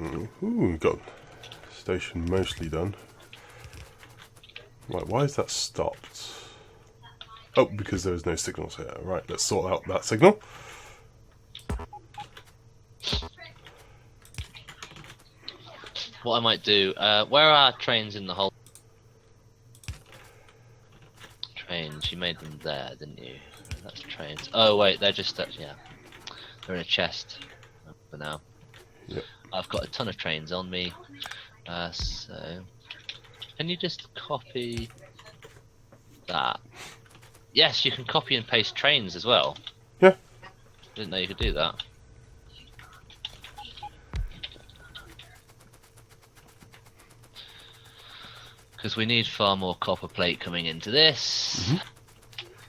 Ooh, we've got station mostly done. Right, why is that stopped? Oh, because there was no signals here. Right, let's sort out that signal. What I might do, where are trains in the whole... Trains, you made them there, didn't you? That's trains. Oh wait, they're just, yeah. They're in a chest for now. Yep. I've got a ton of trains on me, so... Can you just copy that? Yes, you can copy and paste trains as well. Yeah. Didn't know you could do that. Because we need far more copper plate coming into this.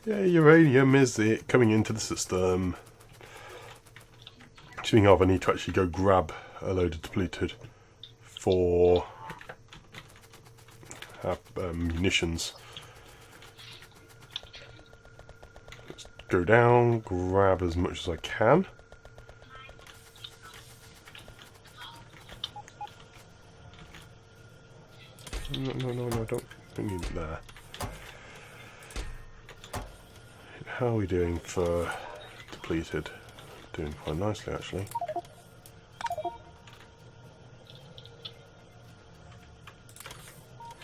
Yeah, uranium is it coming into the system. Speaking of, I need to actually go grab a load of depleted for munitions. Let's go down, grab as much as I can. No, don't need it there. How are we doing for depleted? Doing quite nicely, actually.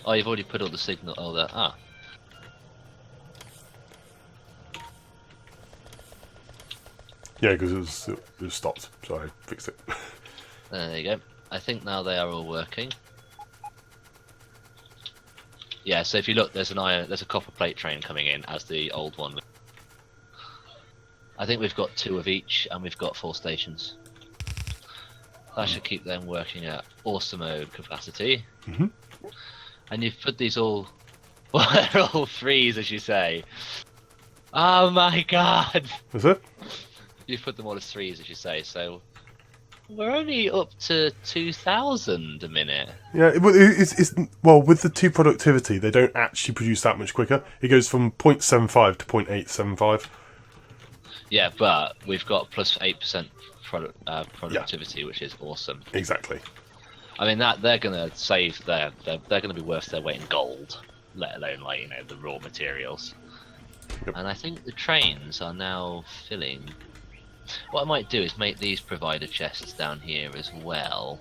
Oh, you've already put all the signal. Oh, there. Ah. Yeah, because it was stopped, so I fixed it. There you go. I think now they are all working. Yeah, so if you look, there's a copper plate train coming in as the old one. I think we've got 2 of each, and we've got 4 stations. That should keep them working at awesome mode capacity. And you've put these all, well, they're all threes, as you say. Oh my god! Is it? You've put them all as threes, as you say, so we're only up to 2,000 a minute. Yeah, it's well, with the 2 productivity, they don't actually produce that much quicker. It goes from 0.75 to 0.875. Yeah, but we've got plus 8% productivity, which is awesome. Exactly. I mean, that they're gonna save they're gonna be worth their weight in gold, let alone, like, you know, the raw materials. Yep. And I think the trains are now filling. What I might do is make these provider chests down here as well,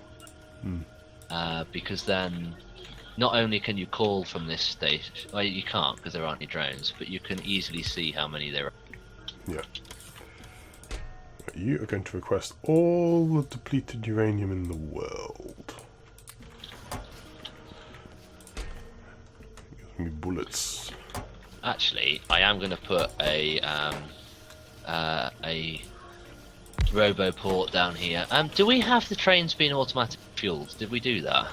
because then not only can you call from this station, well, you can't because there aren't any drones, but you can easily see how many there are. Yeah. You are going to request all the depleted uranium in the world. Give me bullets. Actually, I am going to put a roboport down here. Do we have the trains being automatic fueled? Did we do that?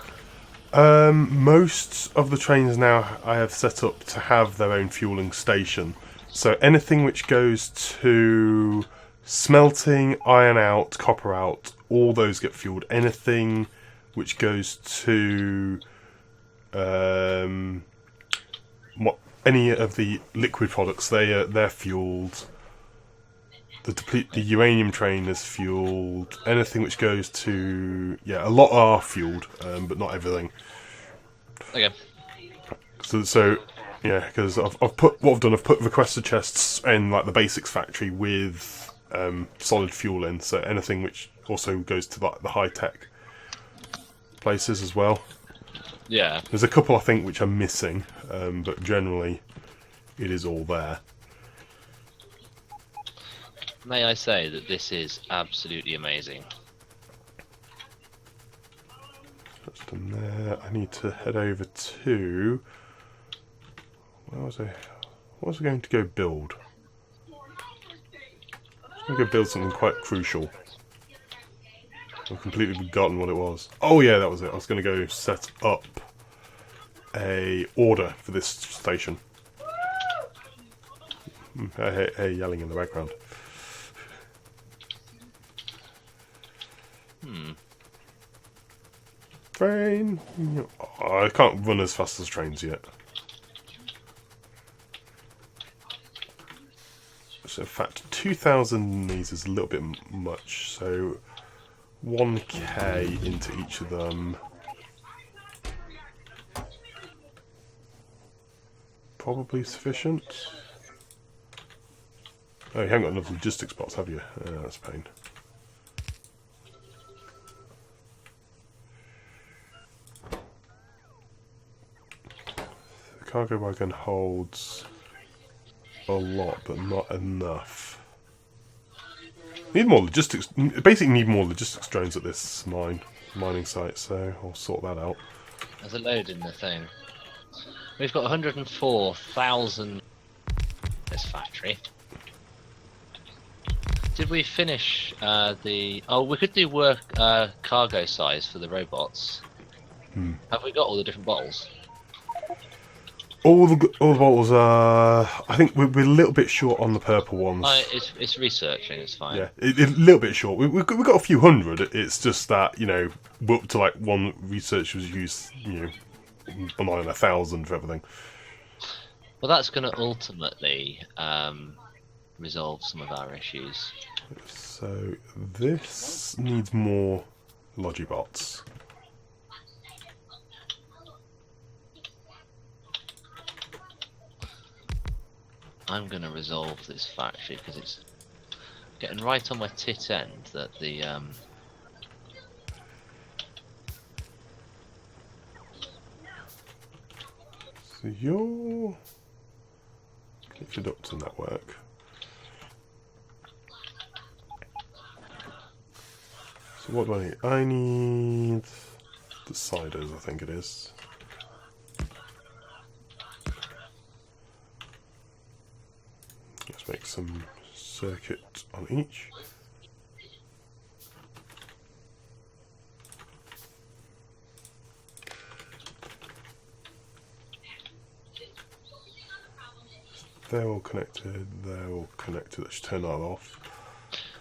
Most of the trains now I have set up to have their own fueling station. So anything which goes to smelting, iron out, copper out, all those get fueled. Anything which goes to any of the liquid products, they're fueled. The uranium train is fueled. Anything which goes to, yeah, a lot are fueled, but not everything. Okay. So yeah, because I've put requested chests in like the basics factory with solid fuel in. So anything which also goes to like the high tech places as well. Yeah. There's a couple I think which are missing, but generally it is all there. May I say that this is absolutely amazing. That's done there. I need to head over to... Where was I? What was I going to go build? I'm going to go build something quite crucial. I've completely forgotten what it was. Oh yeah, that was it. I was going to go set up a order for this station. Hey, yelling in the background. Train. Oh, I can't run as fast as trains yet. So in fact, 2,000 of these is a little bit much. So 1k into each of them. Probably sufficient. Oh, you haven't got enough logistics spots, have you? That's a pain. The cargo wagon holds a lot, but not enough. Need more logistics. Basically, need more logistics drones at this mining site. So I'll sort that out. There's a load in the thing. We've got 104,000 this factory. Did we finish the? Oh, we could do work cargo size for the robots. Have we got all the different bottles? All the bottles are. I think we're a little bit short on the purple ones. It's researching. It's fine. Yeah, a little bit short. We've got a few hundred. It's just that we're up to like one research was used. On 1,000 for everything. Well, that's going to ultimately resolve some of our issues. So this needs more Logibots. I'm going to resolve this factory because it's getting right on my tit end that the So you're connected up to network. So what do I need? I need the siders, I think it is. Let's make some circuit on each. They're all connected, let's turn that off.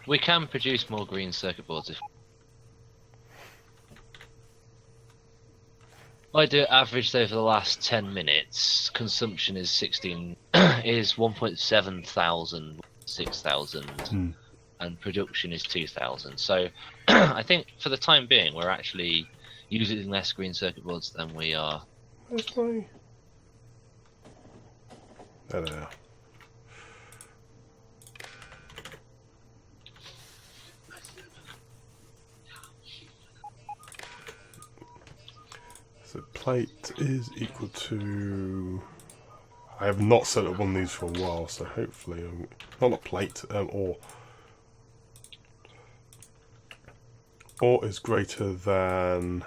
we can produce more green circuit boards if I do it averaged over the last 10 minutes. Consumption is 1.7 thousand, 6,000, and production is 2,000. So I think for the time being, we're actually using less green circuit boards than we are. Where's my... There they are. So plate is equal to... I have not set up one of these for a while, so hopefully... not plate, ore. Ore is greater than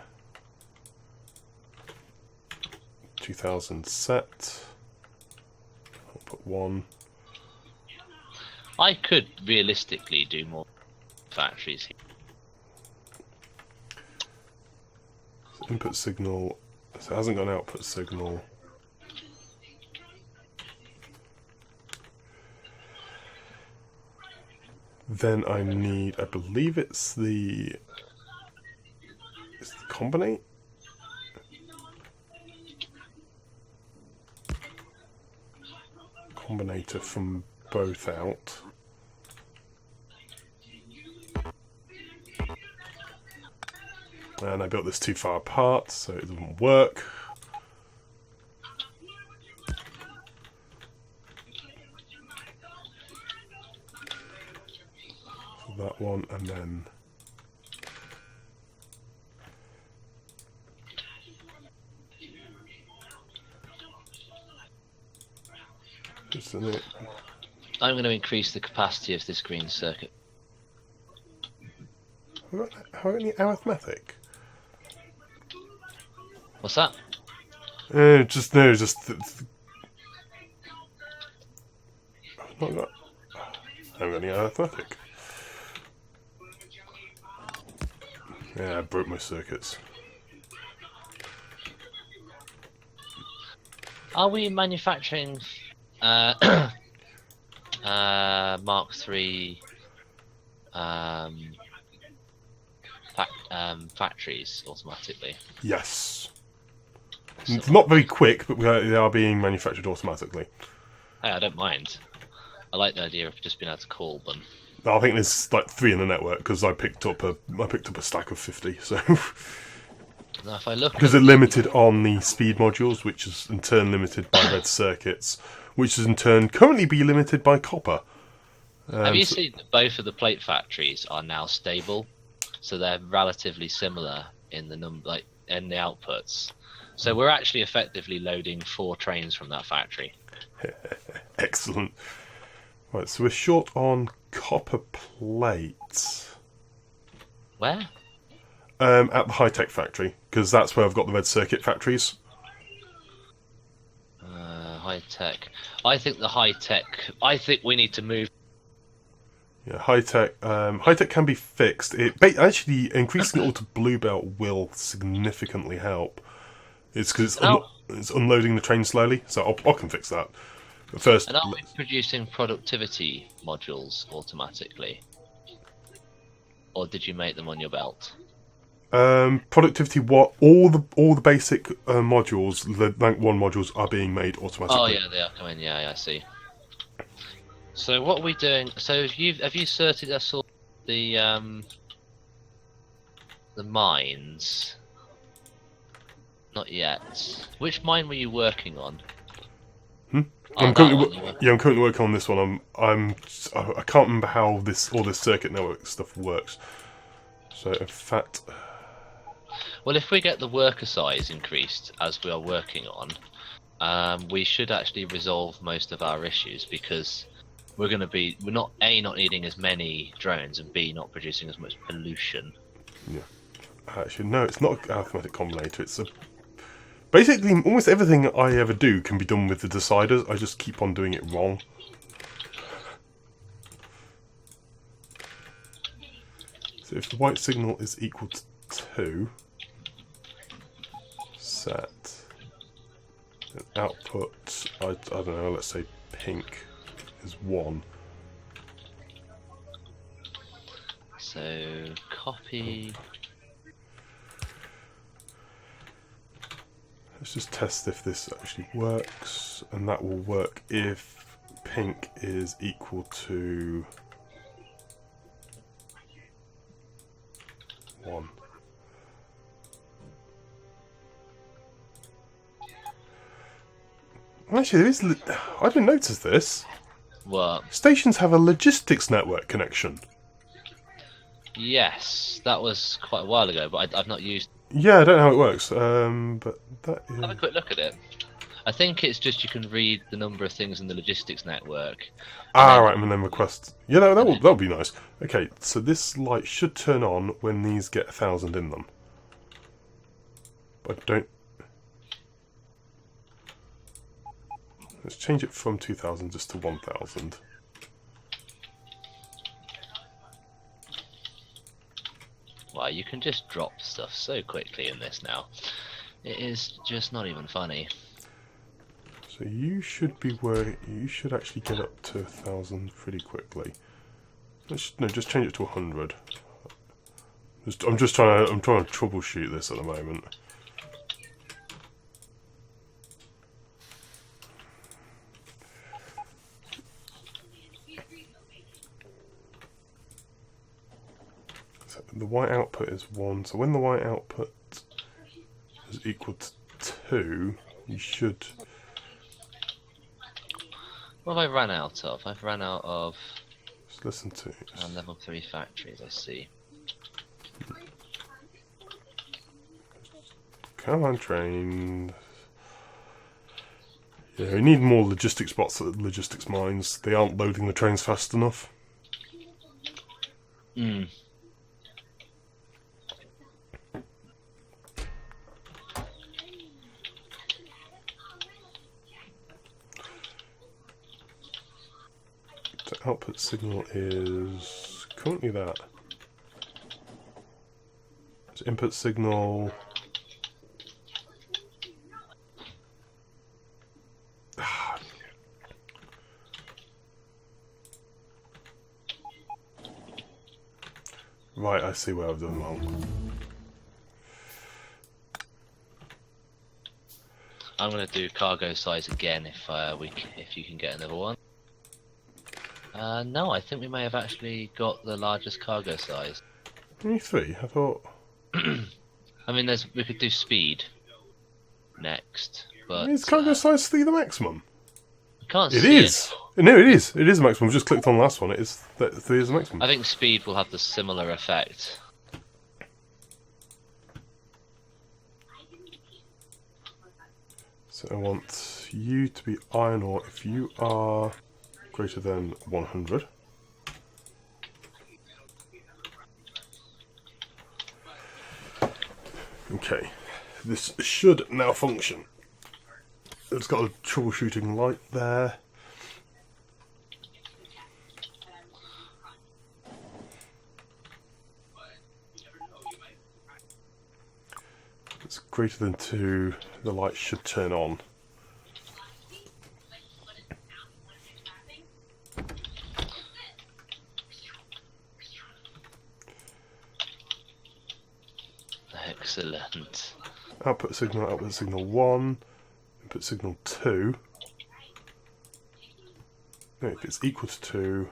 2,000 set. I'll put 1. I could realistically do more factories here. So input signal. So it hasn't got an output signal. Then I need, I believe it's the combinate. Combinator from both out. And I built this too far apart, so it doesn't work. So that one, and then isn't it? I'm going to increase the capacity of this green circuit. How any arithmetic? What's that? Just no, just. I haven't got any arithmetic. Yeah, I broke my circuits. Are we manufacturing Mark III factories automatically? Yes. It's not very quick, but they are being manufactured automatically. Hey, I don't mind. I like the idea of just being able to call them. I think there's like 3 in the network because I picked up a stack of 50. So Now, if I look because at they're limited on the speed modules, which is in turn limited by red circuits, which is in turn currently be limited by copper. have you So, seen that both of the plate factories are now stable? So they're relatively similar in the number, like in the outputs. So we're actually effectively loading 4 trains from that factory. excellent. Right, so we're short on copper plates. Where? At the high-tech factory, because that's where I've got the red circuit factories. High tech. I think the high tech. I think we need to move. Yeah, high-tech. High-tech can be fixed. Actually, increasing it all to blue belt will significantly help. It's because it's unloading the train slowly, so I can fix that. But first, And are we producing productivity modules automatically? Or did you make them on your belt? productivity. What all the basic modules, the rank 1 modules, are being made automatically. Oh yeah, they are coming. Yeah, I see. So what are we doing? So have you sorted us all the mines? Not yet. Which mine were you working on? Hmm? Oh, I'm that currently one. I'm currently working on this one. I can't remember how all this circuit network stuff works. So in fact, Well, if we get the worker size increased as we are working on, we should actually resolve most of our issues because we're not needing as many drones and B not producing as much pollution. yeah. Actually, no, it's not an arithmetic combinator. It's basically almost everything I ever do can be done with the deciders. I just keep on doing it wrong. So if the white signal is equal to 2, set an output, I don't know, let's say pink is 1. So copy. Let's just test if this actually works, and that will work if pink is equal to 1. Actually, there is. I didn't notice this. What? Stations have a logistics network connection. Yes, that was quite a while ago, but I've not used. Yeah, I don't know how it works, but that is... Have a quick look at it. I think it's just you can read the number of things in the logistics network. right, and then request. Yeah, no, that'll be nice. Okay, so this light should turn on when these get 1,000 in them. But don't. Let's change it from 2,000 just to 1,000. Wow, you can just drop stuff so quickly in this now. It is just not even funny. So you should be where you should actually get up to 1,000 pretty quickly. Just change it to 100. I'm trying to troubleshoot this at the moment. So the white output is 1. So when the white output is equal to 2, you should. What have I run out of? I've run out of Just listen to level 3 factories, I see. Come on, train. Yeah, we need more logistics spots at the logistics mines. They aren't loading the trains fast enough. Hmm. The output signal is currently that. So input signal. Right, I see where I've done wrong. I'm gonna do cargo size again if you can get another one. No, I think we may have actually got the largest cargo size. Only 3? I thought... I mean, we could do speed next, but Is cargo size 3 the maximum? I can't It see is! No, it is! It is the maximum. I've just clicked on the last one. It is 3 is the maximum. I think speed will have the similar effect. So I want you to be iron ore if you are greater than 100. Okay, this should now function. It's got a troubleshooting light there. It's greater than 2, the light should turn on. Excellent. Output signal 1, input signal 2. No, if it's equal to 2,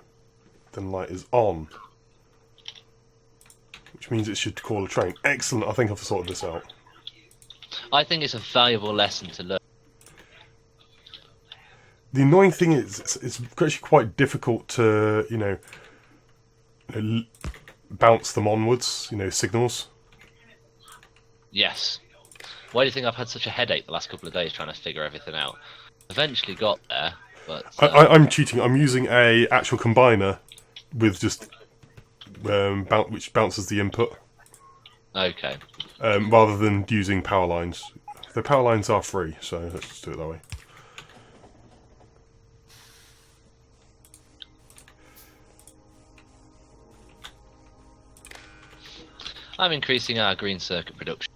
then light is on. Which means it should call a train. Excellent, I think I've sorted this out. I think it's a valuable lesson to learn. The annoying thing is, it's actually quite difficult to, bounce them onwards, signals. Yes. Why do you think I've had such a headache the last couple of days trying to figure everything out? Eventually got there, but... I'm cheating. I'm using a actual combiner with just which bounces the input. Okay. Rather than using power lines. The power lines are free, so let's just do it that way. I'm increasing our green circuit production.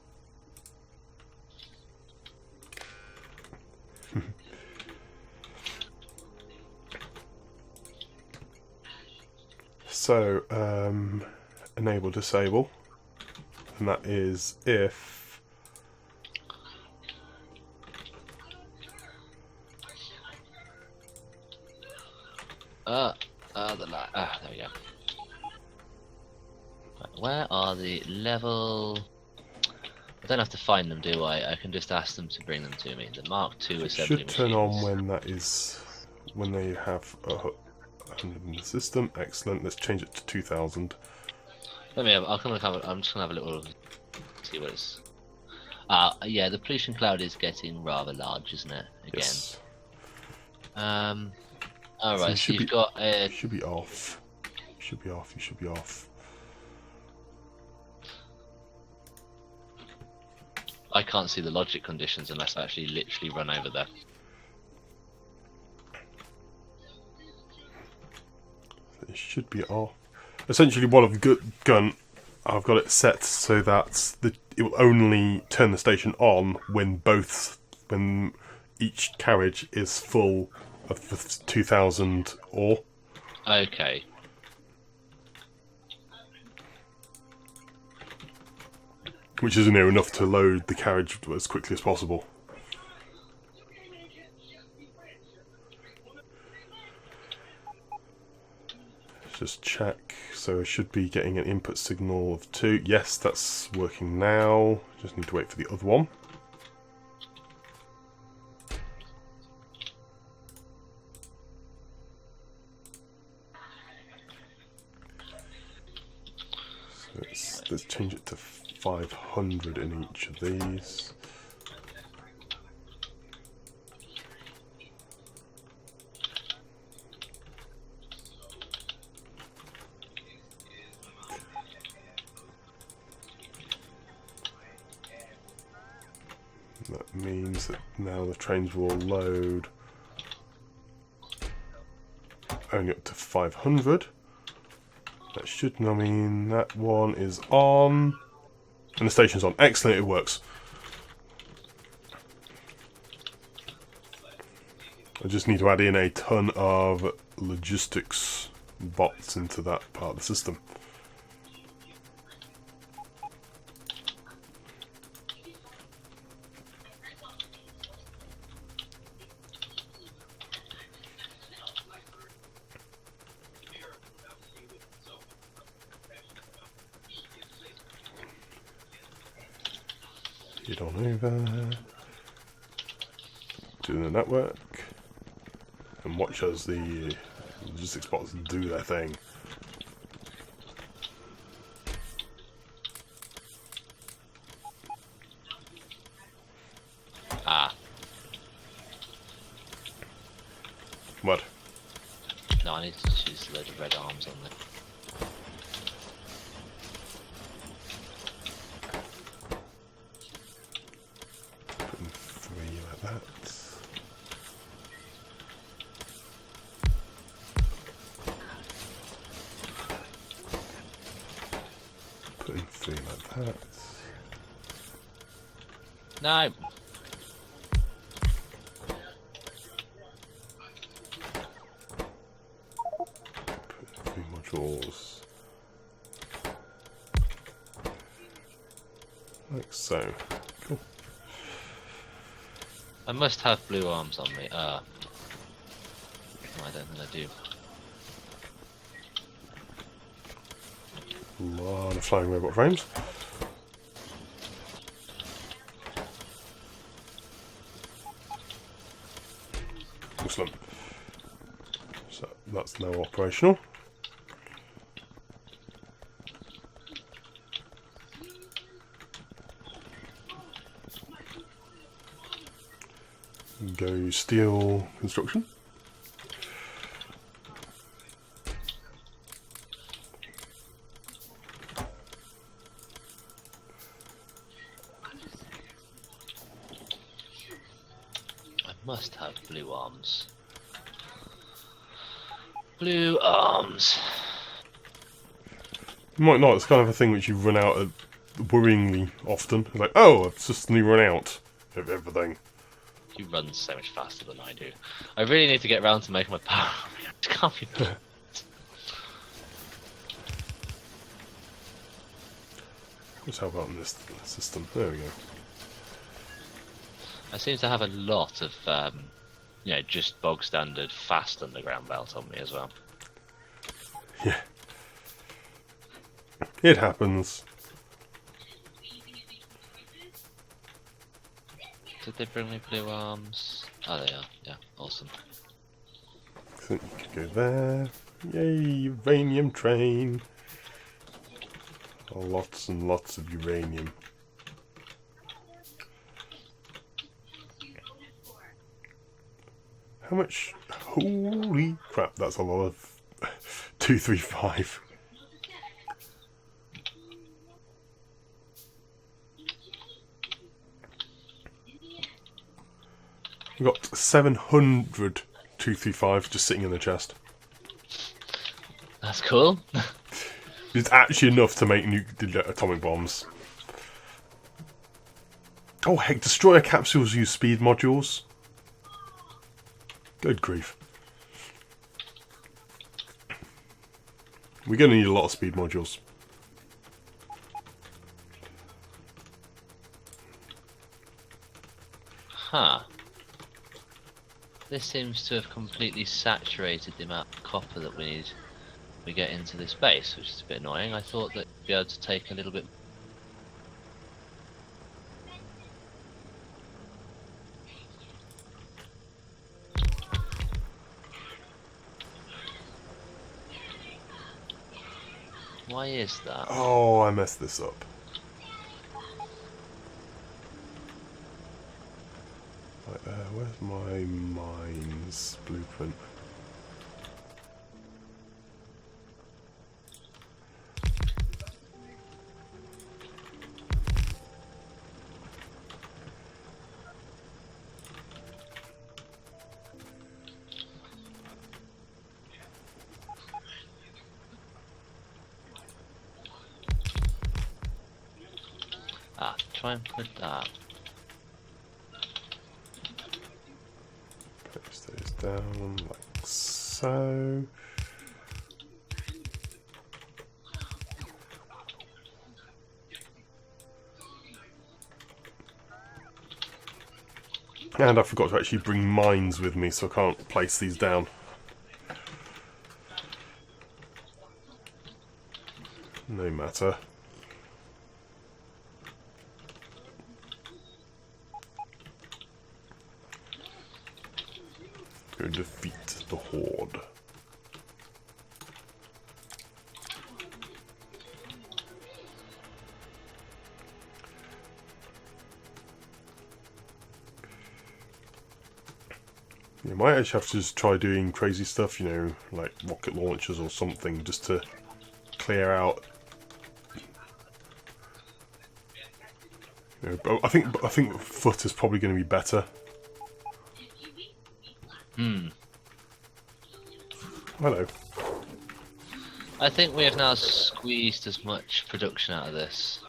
So, enable disable, and that is if the light. There we go. Right, where are the level? I don't have to find them, do I? I can just ask them to bring them to me. The Mark II assembly should turn on machines. when they have 100 in the system. Excellent. Let's change it to 2000. I'm just gonna have a little see what it's. Yeah, the pollution cloud is getting rather large, isn't it? Again. Yes. All right. So you've got a. Should be off. Should be off. You should be off. I can't see the logic conditions unless I actually literally run over there. It should be off. Essentially, what I've done, I've got it set so that it will only turn the station on when each carriage is full of the 2000 ore. Okay. Which is enough to load the carriage as quickly as possible. Let's just check. So I should be getting an input signal of 2. Yes, that's working now. Just need to wait for the other one. So let's change it to 500 in each of these. That means that now the trains will load only up to 500. That should now mean that one is on. And the station's on. Excellent, it works. I just need to add in a ton of logistics bots into that part of the system. Get on over. Do the network. And watch as the logistics bots do their thing. Ah. What? No, I need to choose a load of red arms on there. Putting 3 like that. Putting 3 like that. No. Putting 3 modules. Like so. Cool. I must have blue arms on me. No, I don't think I do. A lot of flying robot frames. Excellent. So that's now operational. Go steel construction. I must have blue arms. Blue arms. You might not, it's kind of a thing which you run out of worryingly often. It's like, oh, I've suddenly run out of everything. You run so much faster than I do. I really need to get around to making my power. It can't be done. Let's have that in this system. There we go. I seem to have a lot of, you know, just bog standard fast underground belt on me as well. Yeah. It happens. Did they bring me blue arms? Oh, they are. Yeah, awesome. I think you could go there. Yay, uranium train. Oh, lots and lots of uranium. How much? Holy crap, that's a lot of 235. We've got 700 235 just sitting in the chest. That's cool. It's actually enough to make atomic bombs. Oh heck, destroyer capsules use speed modules. Good grief. We're going to need a lot of speed modules. Huh. This seems to have completely saturated the amount of copper that we get into this base, which is a bit annoying. I thought that we'd be able to take a little bit. Why is that? Oh, I messed this up. Right there, where's my mines blueprint? Ah, try and put that. Place those down like so. And I forgot to actually bring mines with me, so I can't place these down. No matter. defeat the Horde. You might actually have to just try doing crazy stuff, you know, like rocket launchers or something, just to clear out. You know, but I think foot is probably going to be better. Hello. I think we have now squeezed as much production out of this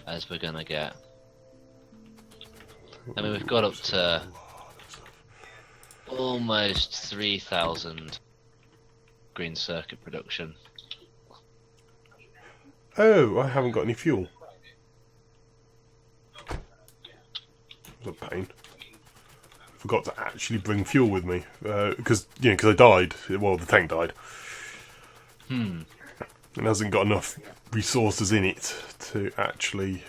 as we're gonna get. I mean, we've got up to almost 3,000 green circuit production. Oh, I haven't got any fuel. That's a pain. Forgot to actually bring fuel with me because I died. Well, the tank died. It hasn't got enough resources in it to actually.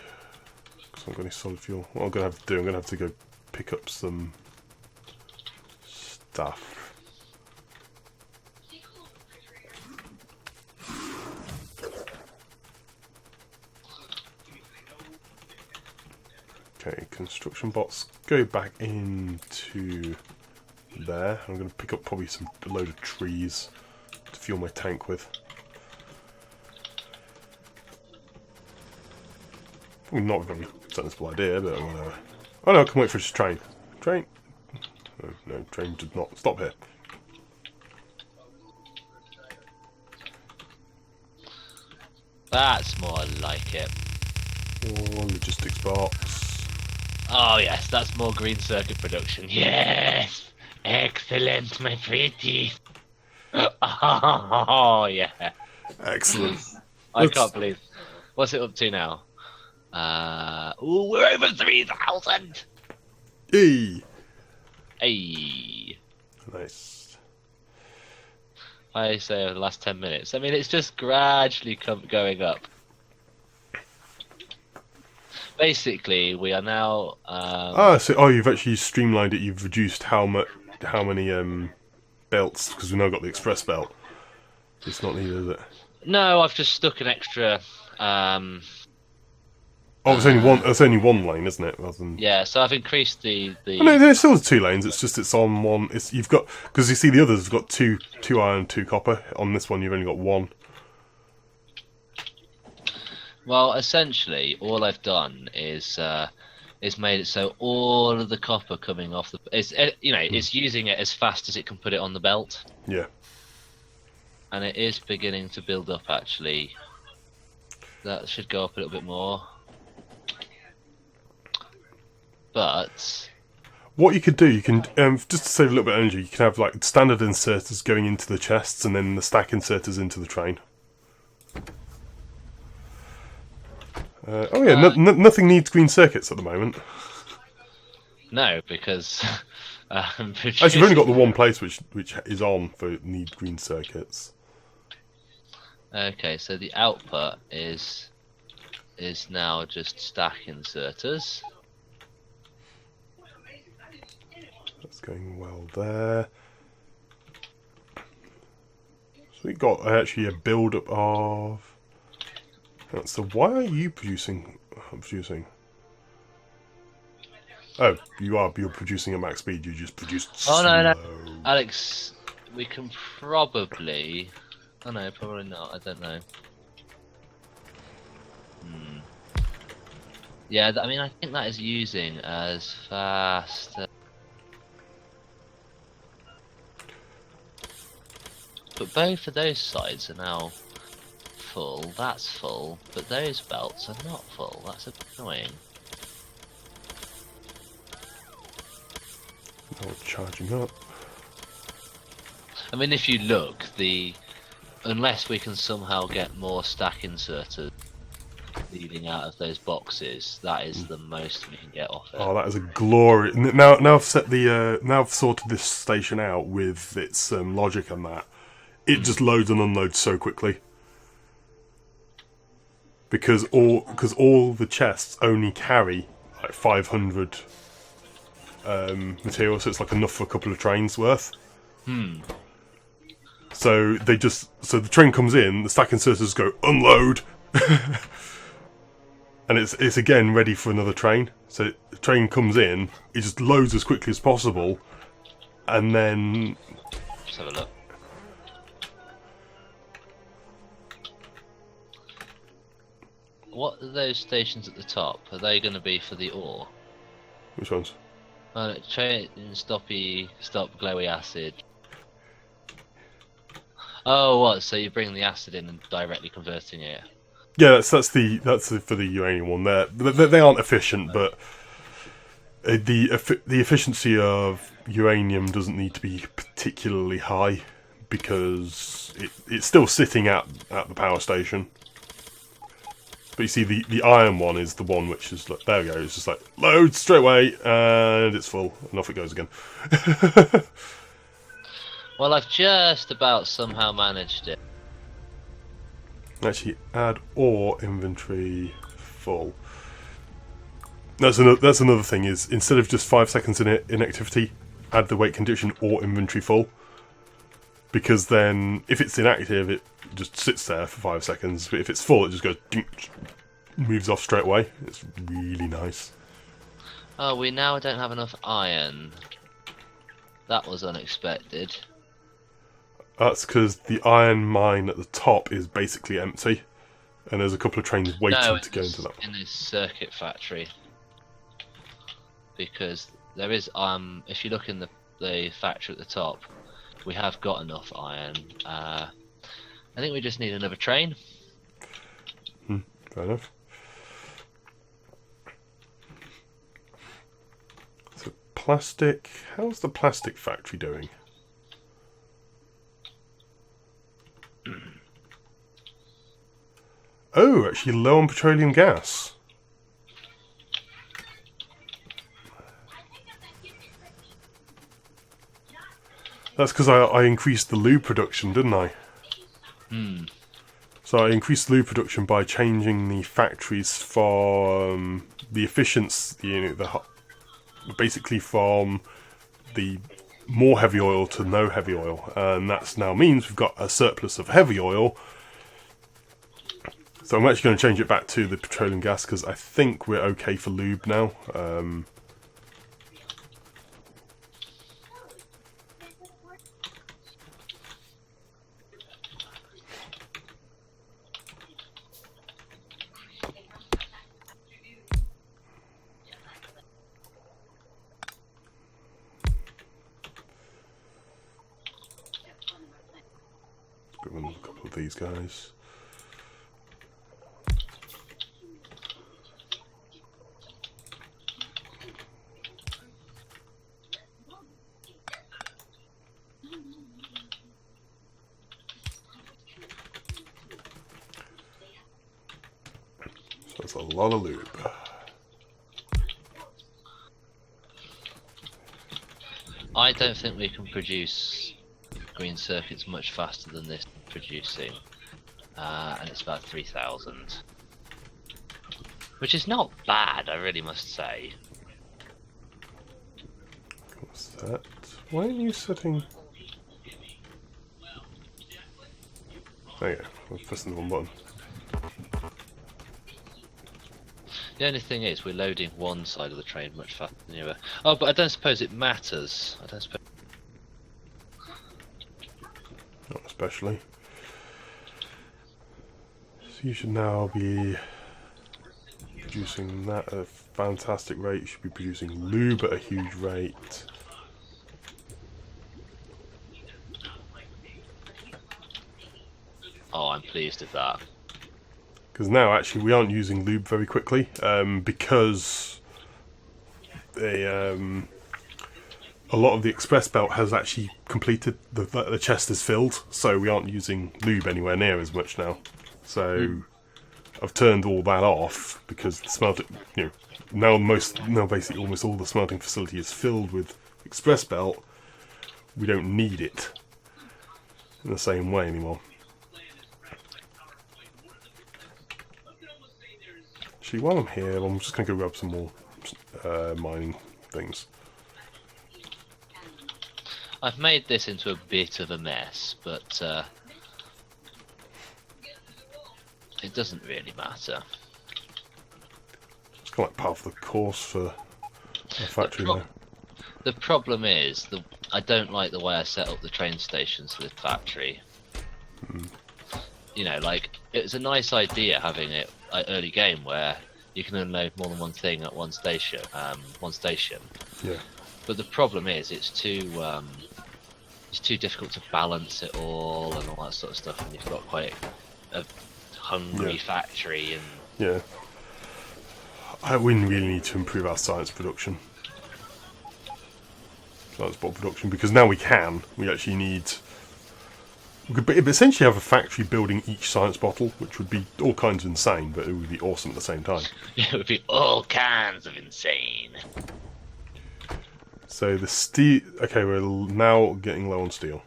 Because I haven't got any solid fuel. What I'm gonna have to do, I'm gonna have to go pick up some stuff. Okay, construction bots go back into there. I'm going to pick up probably a load of trees to fuel my tank with. Probably not a very sensible idea, but whatever. Oh no, I can wait for this train. Train? No, train did not stop here. That's more like it. Oh, logistics box. Oh yes, that's more green circuit production. Yes! Excellent, my pretty. Oh yeah. Excellent. I can't believe. What's it up to now? Ooh, we're over 3,000! Hey! Hey! Nice. I say over the last 10 minutes. I mean, it's just gradually going up. Basically, we are now. You've actually streamlined it. You've reduced how many belts, because we've now got the express belt. It's not needed, is it? No, I've just stuck an extra. It's only one. It's only one lane, isn't it? Rather than. Yeah, so I've increased the. Oh, no, there's still 2 lanes. It's just it's on one. You've got, because you see the others have got two iron, 2 copper. On this one, you've only got 1. Well, essentially, all I've done is made it so all of the copper coming off it's using it as fast as it can put it on the belt. Yeah. And it is beginning to build up. Actually, that should go up a little bit more. But what you could do, you can just to save a little bit of energy, you can have like standard inserters going into the chests, and then the stack inserters into the train. Nothing needs green circuits at the moment. No, because actually, we've only got the one place which is on for need green circuits. Okay, so the output is now just stack inserters. That's going well there. So we got actually a build up of. So why are you producing? Oh, you are. You're producing at max speed. You just produced. Oh no, slow. Alex, we can probably. Oh no, probably not. I don't know. Yeah, I mean, I think that is using as fast. But both of those sides are now full. That's full, but those belts are not full. That's a bit annoying. Oh, charging up. I mean, if you look, unless we can somehow get more stack inserters leading out of those boxes, that is the most we can get off it. Oh, that is a glory! Now I've set now I've sorted this station out with its logic and that. It just loads and unloads so quickly. Because all the chests only carry like 500 material, so it's like enough for a couple of trains worth. Hmm. So the train comes in, the stack inserters go unload, and it's again ready for another train. So the train comes in, it just loads as quickly as possible, and then Let's have a look. What are those stations at the top? Are they going to be for the ore? which ones? Train stop glowy acid. Oh, what? So you bring the acid in and directly converting it? Yeah, that's for the uranium one. They aren't efficient, but the efficiency of uranium doesn't need to be particularly high because it's still sitting at the power station. But you see, the iron one is the one which is like, there we go. It's just like load straight away, and it's full, and off it goes again. Well, I've just about somehow managed it. Actually, add ore inventory full. That's another thing is instead of just 5 seconds in inactivity, add the wait condition or inventory full. Because then, if it's inactive, it just sits there for 5 seconds. But if it's full, it just goes, moves off straight away. It's really nice. Oh, we now don't have enough iron. That was unexpected. That's because the iron mine at the top is basically empty, and there's a couple of trains waiting to go into that. In this circuit factory, because there is if you look in the factory at the top, we have got enough iron. I think we just need another train. Fair enough. So plastic. How's the plastic factory doing? Oh, actually low on petroleum gas. That's because I increased the lube production, didn't I? Hmm. So I increased lube production by changing the factories from the efficiency, basically from the more heavy oil to no heavy oil, and that now means we've got a surplus of heavy oil. So I'm actually going to change it back to the petroleum gas because I think we're okay for lube now. Got a couple of these guys. So that's a lot of lube. I don't think we can produce green circuits much faster than this producing, and it's about 3,000, which is not bad, I really must say. What's that? Why aren't you setting? There you go. I was pressing the wrong button. The only thing is, we're loading one side of the train much faster than the other. Oh, but I don't suppose it matters. I don't suppose. Not especially. So you should now be producing that at a fantastic rate. You should be producing lube at a huge rate. Oh, I'm pleased with that. Because now actually we aren't using lube very quickly because a lot of the express belt has actually completed. The chest is filled, so we aren't using lube anywhere near as much now. So I've turned all that off because the smelting, now basically almost all the smelting facility is filled with express belt. We don't need it in the same way anymore. Actually, while I'm here, I'm just going to go grab some more mining things. I've made this into a bit of a mess, but it doesn't really matter. It's kind of like part of the course for a factory now. The problem is, I don't like the way I set up the train stations for this factory. You know, like, it's a nice idea having it like, early game where you can unload more than one thing at one station. Yeah. But the problem is, it's too difficult to balance it all and all that sort of stuff, and you've got quite a hungry factory and. Yeah. We really need to improve our science production. Science bot production, because now we actually need. We could essentially have a factory building each science bottle, which would be all kinds of insane, but it would be awesome at the same time. It would be all kinds of insane. So the steel. Okay, we're now getting low on steel.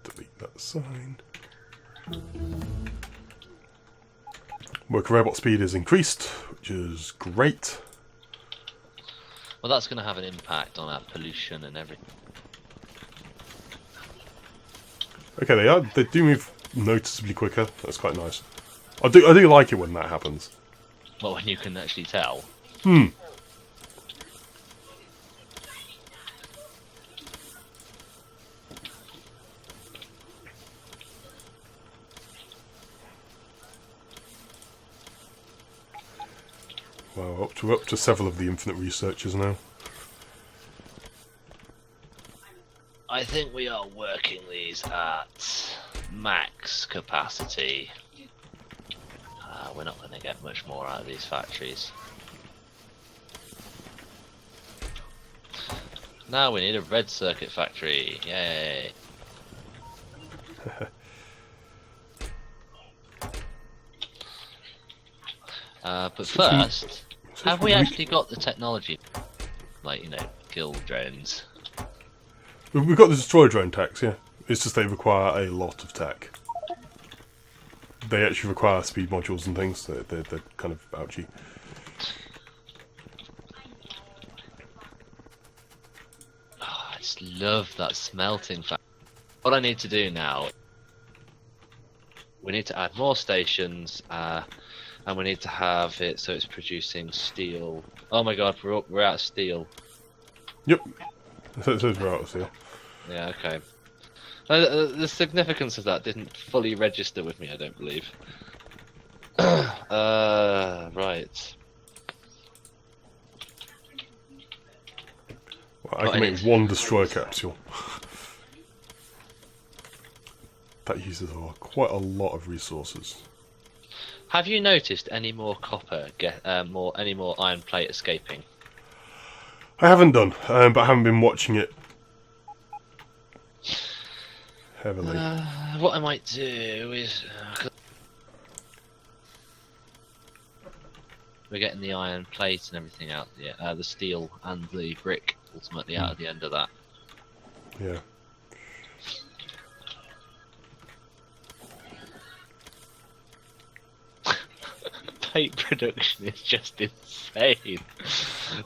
Delete that sign. Worker robot speed is increased, which is great. Well, that's going to have an impact on our pollution and everything. Okay, they do move noticeably quicker. That's quite nice. I do like it when that happens. Well, when you can actually tell. Wow, we're up to several of the infinite researchers now. I think we are working these at max capacity. We're not going to get much more out of these factories. Now we need a red circuit factory. Yay! But first, have we actually got the technology? Like, you know, kill drones. We've got the destroy drone tax, yeah. It's just they require a lot of tech. They actually require speed modules and things. They're kind of ouchy. Oh, I just love that smelting factory. What I need to do now, we need to add more stations, and we need to have it so it's producing steel. Oh my god, we're out of steel. Yep. So it says we're out of steel. Yeah, okay. The significance of that didn't fully register with me, I don't believe. Right. Well, I can make one destroyer capsule. That uses quite a lot of resources. Have you noticed any more copper, any more iron plate escaping? I haven't done, but I haven't been watching it heavily. What I might do is... we're getting the iron plate and everything out, the steel and the brick ultimately out of the end of that. Yeah. Plate production is just insane.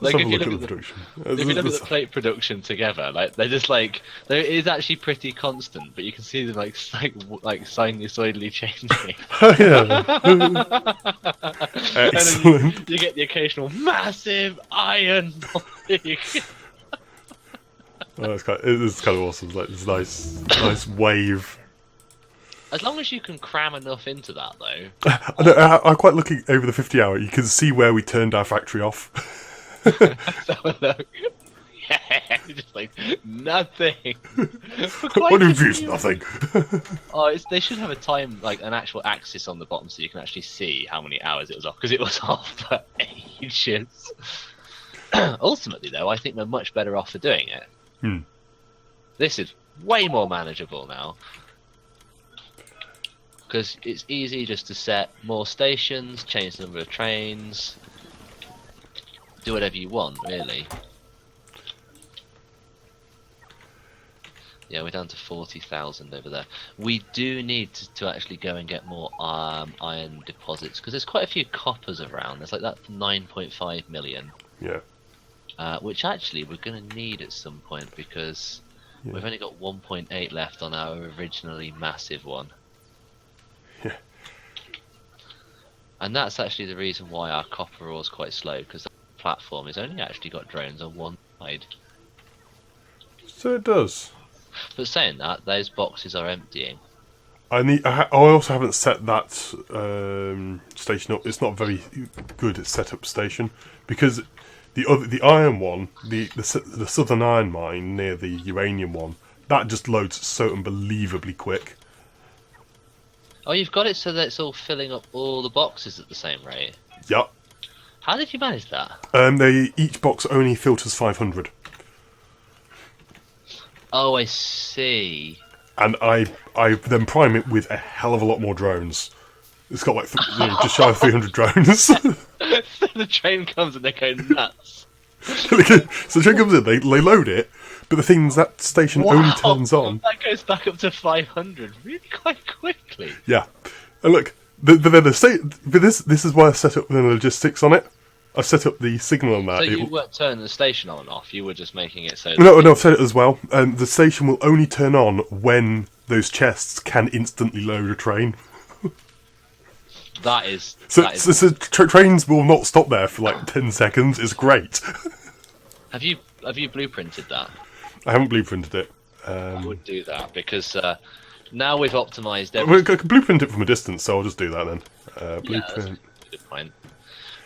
Let's Like have a look at the production. If you look at the plate production together, like they're just like it is actually pretty constant, but you can see them like sinusoidally changing. Oh yeah. Excellent. You get the occasional massive iron. Oh, it's kind of awesome. It's like this nice wave. As long as you can cram enough into that, though. I'm quite looking over the 50-hour. You can see where we turned our factory off. Yeah, just like nothing. What do you mean nothing? Oh, they should have a time, like an actual axis on the bottom, so you can actually see how many hours it was off, because it was off for ages. Ultimately, though, I think we're much better off for doing it. This is way more manageable now. Because it's easy just to set more stations, change the number of trains, do whatever you want, really. Yeah, we're down to 40,000 over there. We do need to actually go and get more iron deposits because there's quite a few coppers around. There's like that 9.5 million. Yeah. Which actually we're going to need at some point because we've only got 1.8 left on our originally massive one. Yeah. And that's actually the reason why our copper ore is quite slow because the platform has only actually got drones on one side. So it does. But saying that, those boxes are emptying. I also haven't set that station up. It's not very good at setup station because the iron one, the southern iron mine near the uranium one, that just loads so unbelievably quick. Oh, you've got it so that it's all filling up all the boxes at the same rate. Yep. How did you manage that? Each box only filters 500. Oh, I see. And I then prime it with a hell of a lot more drones. It's got like just shy of 300 drones. So the train comes and they go nuts. So the train comes in, they load it, but the thing is that station only turns on. That goes back up to 500 really quite quickly. Yeah, and look, but this is why I set up the logistics on it. I've set up the signal on that. So you weren't turning the station on and off. You were just making it so. No, I've set it as well. And the station will only turn on when those chests can instantly load a train. That is. So trains will not stop there for like 10 seconds. It's great. Have you blueprinted that? I haven't blueprinted it. I would do that because now we've optimized I everything. can blueprint it from a distance, so I'll just do that then. Blueprint. Yeah, good point.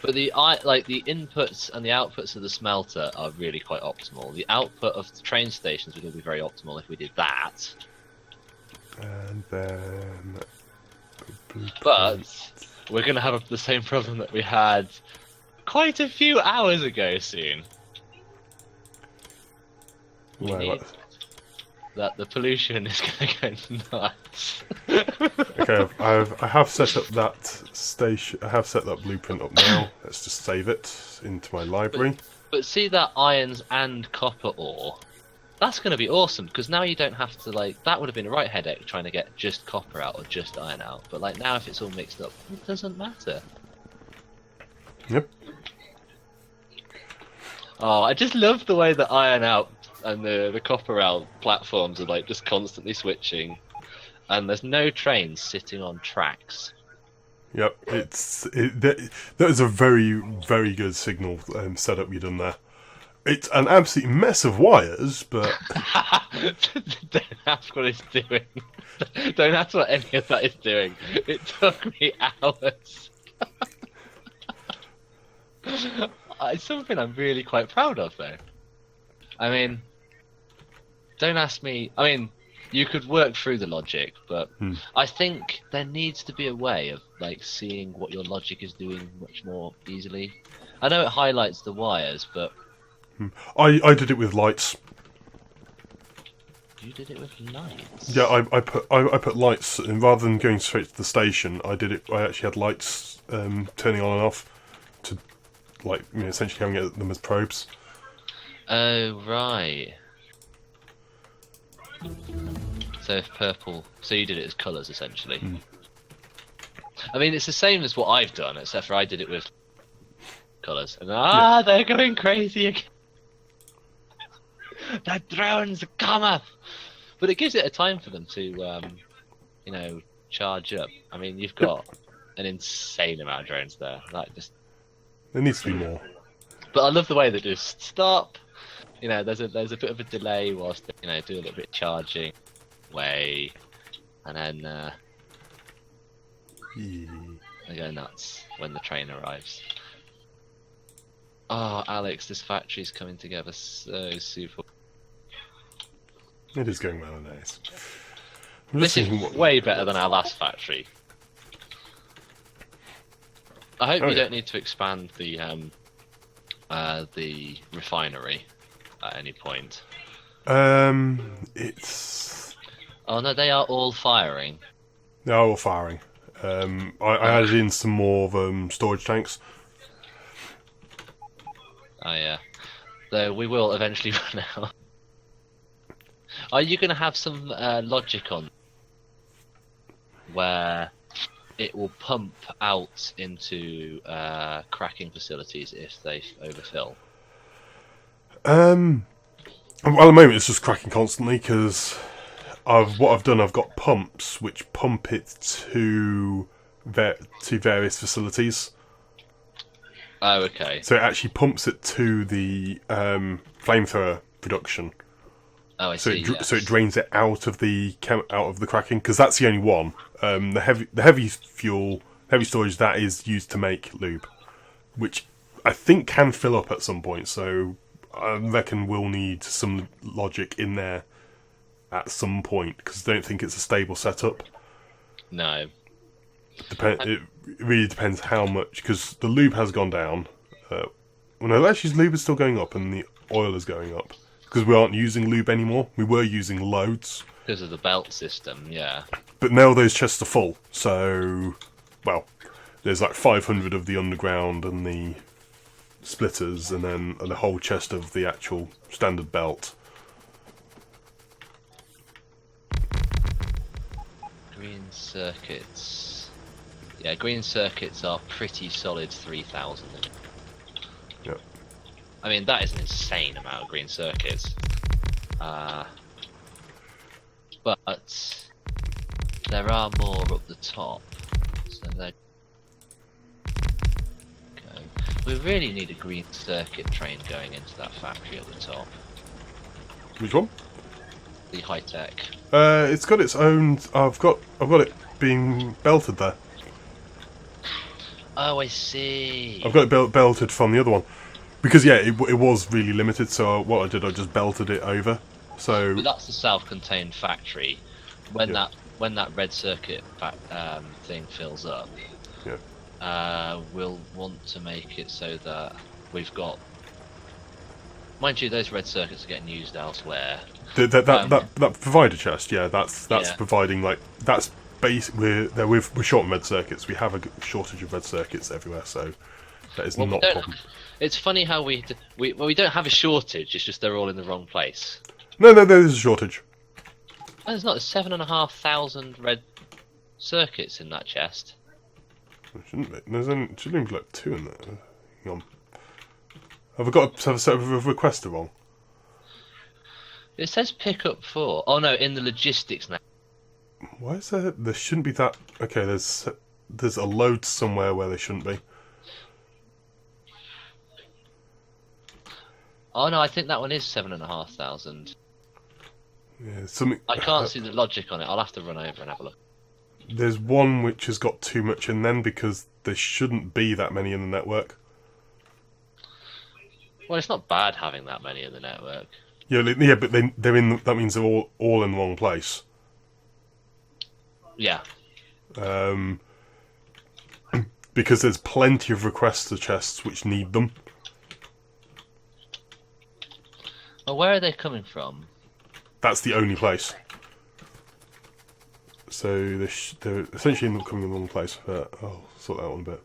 But the inputs and the outputs of the smelter are really quite optimal. The output of the train stations would be very optimal if we did that. And then. But we're going to have the same problem that we had quite a few hours ago soon. That the pollution is going to go nuts. Okay, I have set up that station. I have set that blueprint up now. Let's just save it into my library. But see that irons and copper ore? That's going to be awesome because now you don't have to that would have been a right headache trying to get just copper out or just iron out. But now if it's all mixed up, it doesn't matter. Yep. Oh, I just love the way the iron out and the copper out platforms are just constantly switching, and there's no trains sitting on tracks. Yep, that is a very, very good signal setup you've done there. It's an absolute mess of wires, but Don't ask what it's doing. Don't ask what any of that is doing. It took me hours. It's something I'm really quite proud of, though. I mean, don't ask me. I mean, you could work through the logic, but I think there needs to be a way of seeing what your logic is doing much more easily. I know it highlights the wires, but I did it with lights. you did it with lights. Yeah, I put lights, and rather than going straight to the station, I actually had lights turning on and off to essentially having them as probes. Oh right. So if purple, so you did it as colours essentially. I mean, it's the same as what I've done, except for I did it with colours. And they're going crazy again. The drones are coming! But it gives it a time for them to, charge up. I mean, you've got an insane amount of drones there. There needs to be more. But I love the way they just stop. There's a bit of a delay whilst they, do a little bit of charging, and then they go nuts when the train arrives. Oh, Alex, this factory's coming together so super. It is going well nowadays. This is way better than our last factory. I hope you don't need to expand the refinery at any point. It's. Oh no, they are all firing. They are all firing. I added in some more storage tanks. Oh yeah. Though we will eventually run out. Are you going to have some logic on where it will pump out into cracking facilities if they overfill? Well, at the moment it's just cracking constantly because what I've done, I've got pumps which pump it to various facilities. Oh, okay. So it actually pumps it to the flamethrower production. Oh, I see. Yes. So it drains it out of the cracking because that's the only one. The heavy storage that is used to make lube, which I think can fill up at some point. So I reckon we'll need some logic in there at some point because I don't think it's a stable setup. No. It really depends how much, because the lube has gone down. Well, no, actually, lube is still going up, and the oil is going up because we aren't using lube anymore. We were using loads because of the belt system, yeah. But now those chests are full, so well, there's like 500 of the underground and the splitters, and then the whole chest of the actual standard belt. Green circuits. Yeah, green circuits are pretty solid 3,000. Yep. I mean, that is an insane amount of green circuits. But there are more up the top. So they go. We really need a green circuit train going into that factory at the top. Which one? The high tech. It's got its own. I've got it being belted there. Oh, I see. I've got it belted from the other one. Because, yeah, it was really limited, so what I did, I just belted it over. So But that's the self-contained factory. When Yeah. that red circuit thing fills up, we'll want to make it so that we've got... Mind you, those red circuits are getting used elsewhere. that provider chest, yeah, that's Yeah. providing, like, that's we're short on red circuits. We have a shortage of red circuits everywhere, so that is not a problem. It's funny how we don't have a shortage. It's just they're all in the wrong place. No, there's a shortage. Oh, there's not 7,500 red circuits in that chest. There shouldn't be. Should only be like 2 in there. Hang on. Have I got to have a set of requests wrong? It says pick up 4. Oh no, in the logistics now. Why is there? There shouldn't be that. Okay, there's a load somewhere where they shouldn't be. Oh no, I think that one is 7,500. Yeah, something. I can't see the logic on it. I'll have to run over and have a look. There's one which has got too much in them because there shouldn't be that many in the network. Well, it's not bad having that many in the network. Yeah, but they're in. That means they're all in the wrong place. Yeah. Because there's plenty of requester chests which need them. Well, where are they coming from? That's the only place. So they're essentially not coming in the wrong place. But I'll sort that out in a bit.